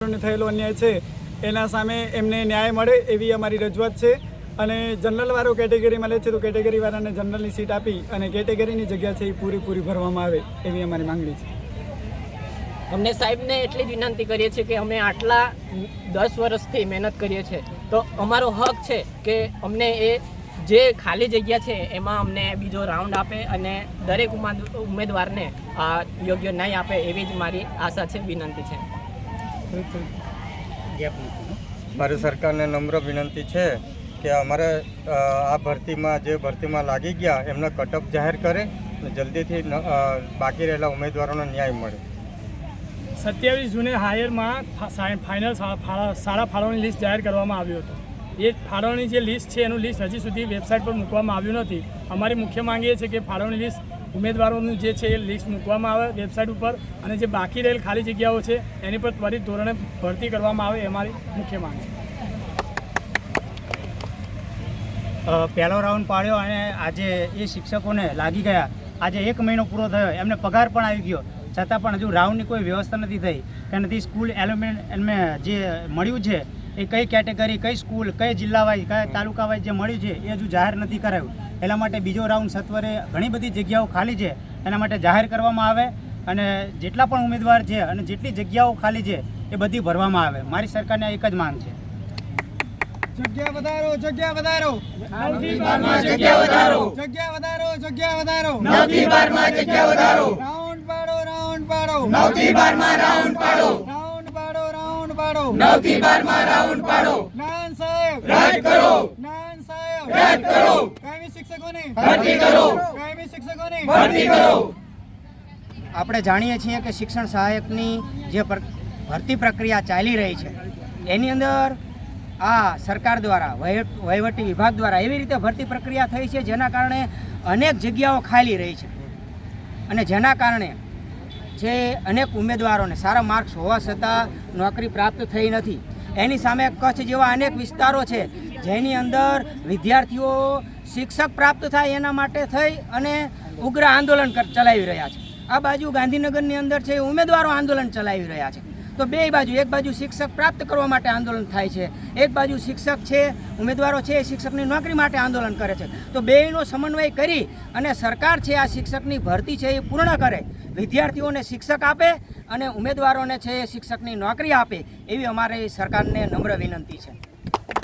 થયેલો અન્યાય છે એના સામે એમને ન્યાય મળે એવી અમારી રજૂઆત છે અને જનરલ વાળો કેટેગરીમાં લે છે તો કેટેગરી વાળાને જનરલની સીટ આપી અને કેટેગરીની જગ્યા છે એ પૂરી ભરવામાં આવે એવી અમારી માંગણી છે। અમને સાહેબને એટલી જ વિનંતી કરીએ છીએ કે અમે આટલા 10 વર્ષથી મહેનત કરીએ છીએ તો અમારો હક છે કે અમને એ જે ખાલી જગ્યા છે એમાં અમને બીજો રાઉન્ડ આપે અને દરેક ઉમેદવારને યોગ્ય ન્યાય આપે એવી જ મારી આશા છે, વિનંતી છે। મારી સરકારને નમ્ર વિનંતી છે કે અમારે આ ભરતીમાં લાગી ગયા એમને કટઅપ જાહેર કરે અને જલ્દીથી બાકી રહેલા ઉમેદવારોનો ન્યાય મળે। 27 જૂને હાયરમાં ફાઇનલ શાળા ફાળવણી લિસ્ટ જાહેર કરવામાં આવ્યું હતું। એ ફાળવણી જે લિસ્ટ છે એનું લિસ્ટ હજી સુધી વેબસાઇટ પર મૂકવામાં આવ્યું નથી। અમારી મુખ્ય માંગ એ છે કે ફાળવણી લિસ્ટ ઉમેદવારોનું જે છે એ લિસ્ટ મૂકવામાં આવે વેબસાઇટ ઉપર અને જે બાકી રહેલ ખાલી જગ્યાઓ છે એની પર ત્વરિત ધોરણે ભરતી કરવામાં આવે એ અમારી મુખ્ય માંગ છે। પહેલો રાઉન્ડ પાડ્યો અને આજે એ શિક્ષકોને લાગી ગયા, આજે 1 મહિનો પૂરો થયો, એમને પગાર પણ આવી ગયો, છતાં પણ હજુ રાઉન્ડની કોઈ વ્યવસ્થા નથી થઈ કે નથી સ્કૂલ એલોમેન્ટ એમને જે મળ્યું છે એ કઈ કેટેગરી, કઈ સ્કૂલ, કઈ જિલ્લા વાઇઝ, કયા તાલુકા વાઇઝ જે મળ્યું છે એ હજુ જાહેર નથી કરાયું। એના માટે બીજો રાઉન્ડ સત્વરે ઘણી બધી જગ્યાઓ ખાલી છે એના માટે જાહેર કરવામાં આવે અને જેટલા પણ ઉમેદવાર છે અને જેટલી જગ્યાઓ ખાલી છે એ બધી ભરવામાં આવે। મારી સરકારને એક જ માંગ છે, જગ્યા વધારો, જગ્યા વધારો, 9 થી 12 માં જગ્યા વધારો, જગ્યા વધારો, જગ્યા વધારો, 9 થી 12 માં જગ્યા વધારો, રાઉન્ડ પાડો, રાઉન્ડ પાડો, 9 થી 12 માં રાઉન્ડ પાડો, રાઉન્ડ પાડો, રાઉન્ડ પાડો, 9 થી 12 માં રાઉન્ડ પાડો, નાન સાહેબ રદ કરો, નાન સાહેબ રદ કરો, કાયમી શિક્ષકોની ભરતી કરો, કાયમી શિક્ષકોની ભરતી કરો। આપણે જાણીએ છીએ કે શિક્ષણ સહાયકની જે ભરતી પ્રક્રિયા ચાલી રહી છે એની અંદર આ સરકાર દ્વારા વહીવટી વિભાગ દ્વારા એવી રીતે ભરતી પ્રક્રિયા થઈ છે જેના કારણે અનેક જગ્યાઓ ખાલી રહી છે અને જેના કારણે જે અનેક ઉમેદવારોને સારા માર્ક્સ હોવા છતાં નોકરી પ્રાપ્ત થઈ નથી। એની સામે કચ્છ જેવા અનેક વિસ્તારો છે જેની અંદર વિદ્યાર્થીઓ શિક્ષક પ્રાપ્ત થાય એના માટે થઈ અને ઉગ્ર આંદોલન ચલાવી રહ્યા છે। આ બાજુ ગાંધીનગરની અંદર છે ઉમેદવારો આંદોલન ચલાવી રહ્યા છે। તો બે બાજુ, એક બાજુ શિક્ષક પ્રાપ્ત કરવા માટે આંદોલન થાય છે, એક બાજુ શિક્ષક છે ઉમેદવારો છે એ શિક્ષકની નોકરી માટે આંદોલન કરે છે। તો બેયનો સમન્વય કરી અને સરકાર છે આ શિક્ષકની ભરતી છે એ પૂર્ણ કરે, વિદ્યાર્થીઓને શિક્ષક આપે અને ઉમેદવારોને છે એ શિક્ષકની નોકરી આપે એવી અમારી સરકારને નમ્ર વિનંતી છે।